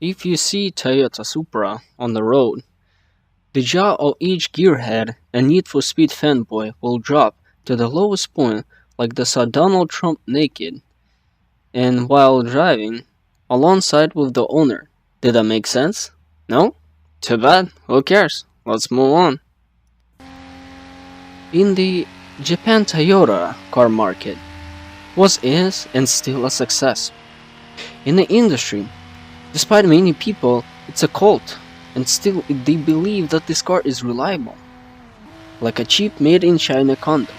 If you see Toyota Supra on the road, the jaw of each gearhead and Need for Speed fanboy will drop to the lowest point like they saw Donald Trump naked and while driving alongside with the owner. Did that make sense? No? Too bad. Who cares? Let's move on. In the Japan Toyota car market was is and still a success. In the industry, despite many people, it's a cult and still they believe that this car is reliable, like a cheap made in China condom.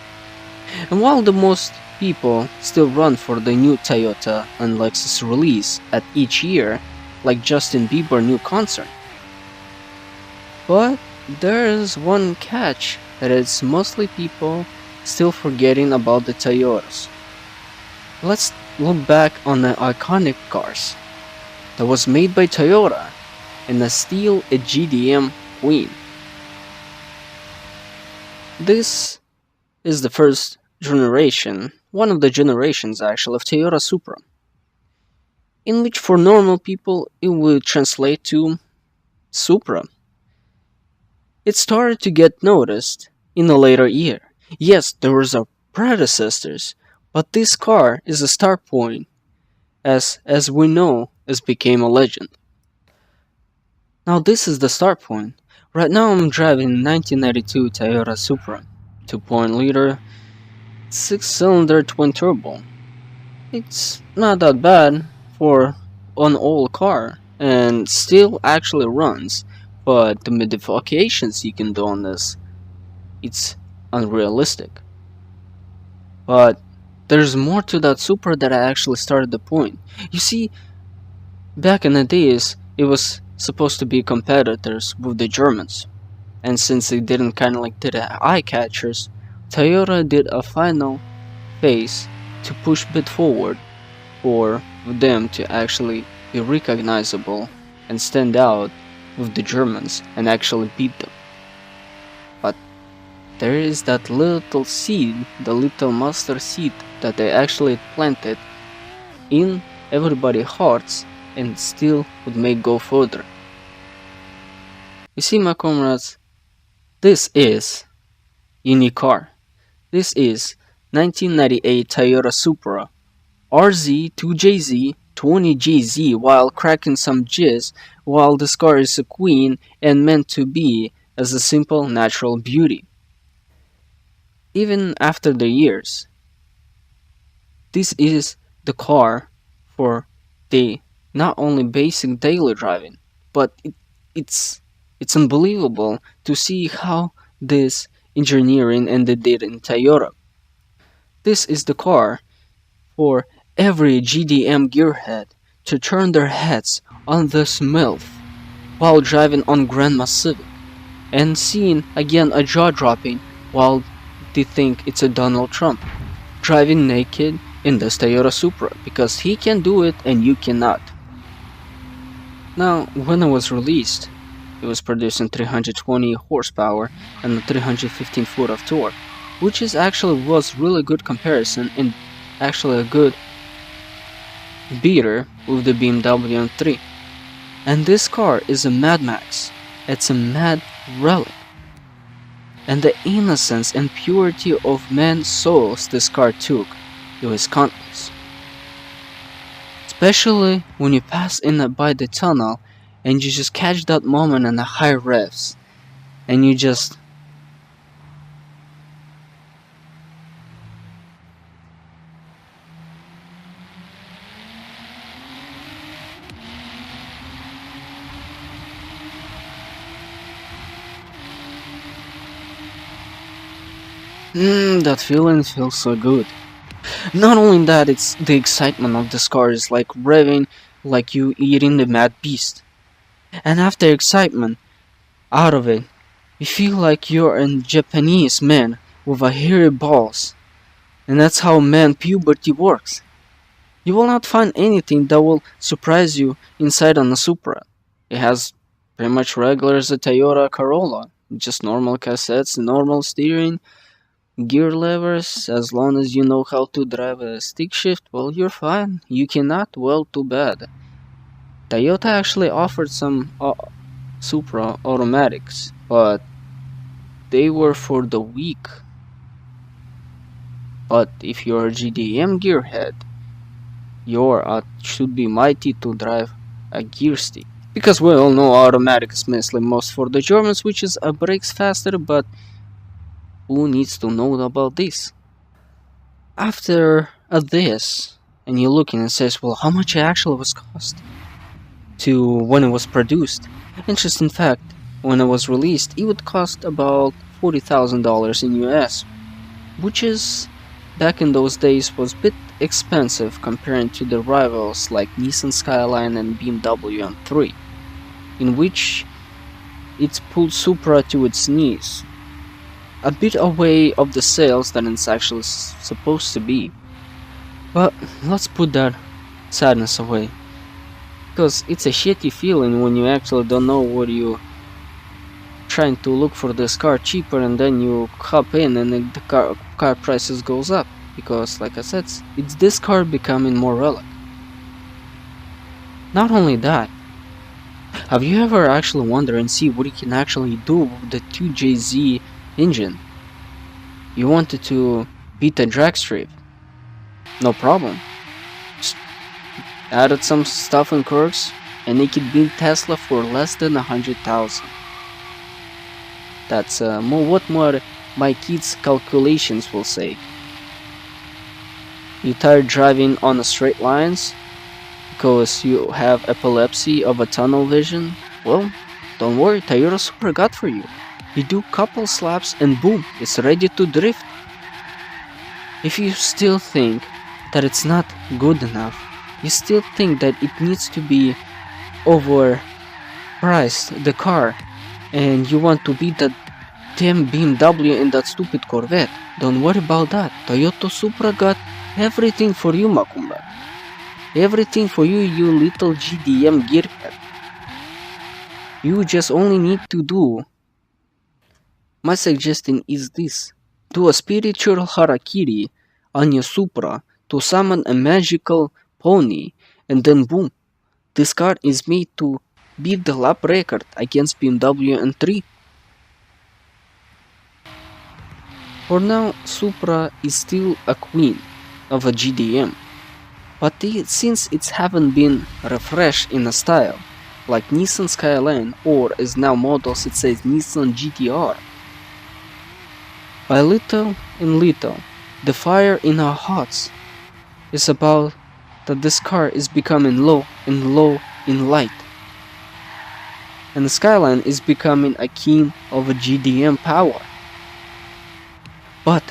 And while the most people still run for the new Toyota and Lexus release at each year, like Justin Bieber new concert. But there's one catch that is mostly people still forgetting about the Toyotas. Let's look back on the iconic cars that was made by Toyota and still a JDM queen. This is the first generation, one of the generations actually, of Toyota Supra, in which for normal people it would translate to Supra. It started to get noticed in a later year. Yes, there was a predecessors, but this car is a start point, as we know, as became a legend. Now this is the start point. Right now I'm driving 1992 Toyota Supra, 2.0 6-cylinder twin turbo. It's not that bad for an old car and still actually runs, but the modifications you can do on this, it's unrealistic. But there's more to that Supra that I actually started the point. You see, back in the days, it was supposed to be competitors with the Germans, and since they didn't kind of like did eye catchers, Toyota did a final phase to push a bit forward for them to actually be recognizable and stand out with the Germans and actually beat them. But there is that little seed, the little mustard seed that they actually planted in everybody's hearts and still would make go further. You see, my comrades, this is unique car. This is 1998 Toyota Supra RZ2JZ 20GZ while cracking some jizz while this car is a queen and meant to be as a simple natural beauty. Even after the years, this is the car for the not only basic daily driving, but it's unbelievable to see how this engineering and they did in Toyota. This is the car for every JDM gearhead to turn their heads on this MILF while driving on Grandma Civic and seeing again a jaw dropping while they think it's a Donald Trump driving naked in this Toyota Supra because he can do it and you cannot. Now, when it was released, it was producing 320 horsepower and 315 foot of torque, which is actually was really good comparison and actually a good beater with the BMW M3. And this car is a Mad Max. It's a mad relic. And the innocence and purity of men's souls this car took, it was countless. Especially when you pass in by the tunnel and you just catch that moment in the high revs and you just that feeling feels so good. Not only that, it's the excitement of this car is like revving like you eating the mad beast. And after excitement, out of it, you feel like you're a Japanese man with a hairy balls. And that's how man puberty works. You will not find anything that will surprise you inside on a Supra. It has pretty much regular as a Toyota Corolla. Just normal cassettes, normal steering, gear levers. As long as you know how to drive a stick shift, well, you're fine. You cannot, well, too bad. Toyota actually offered some Supra automatics, but they were for the weak. But if you're a JDM gearhead, your should be mighty to drive a gear stick. Because we all know automatic is mostly most for the Germans, which is a brakes faster, but who needs to know about this? After this, and you're looking and says, well, how much it actually was cost to when it was produced? Interesting fact, when it was released, it would cost about $40,000 in US, which is back in those days was a bit expensive compared to the rivals like Nissan Skyline and BMW M3, in which it's pulled Supra to its knees, a bit away of the sales that it's actually supposed to be. But let's put that sadness away, because it's a shitty feeling when you actually don't know what you trying to look for this car cheaper, and then you hop in and the car prices goes up, because like I said, it's this car becoming more relic. Not only that, have you ever actually wondered and see what you can actually do with the 2JZ engine? You wanted to beat a drag strip, no problem. Just added some stuff and quirks and it could beat Tesla for less than 100,000. That's what more my kids' calculations will say. You tired driving on the straight lines because you have epilepsy of a tunnel vision? Well, don't worry, Toyota Supra got for you. You do couple slaps and boom, it's ready to drift. If you still think that it's not good enough, you still think that it needs to be overpriced, the car, and you want to beat that damn BMW in that stupid Corvette, don't worry about that. Toyota Supra got everything for you, my comrade. Everything for you, you little JDM gearhead. You just only need to do. My suggestion is this: do a spiritual harakiri on your Supra to summon a magical pony, and then boom, this car is made to beat the lap record against BMW M3. For now, Supra is still a queen of a JDM, but since it haven't been refreshed in a style, like Nissan Skyline, or as now models it says Nissan GTR, by little and little, the fire in our hearts is about that this car is becoming low and low in light, and the Skyline is becoming a king of a JDM power. But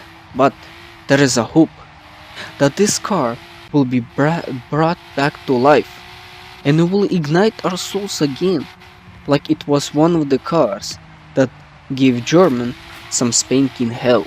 there is a hope that this car will be brought back to life, and it will ignite our souls again, like it was one of the cars that gave German some spanking hell.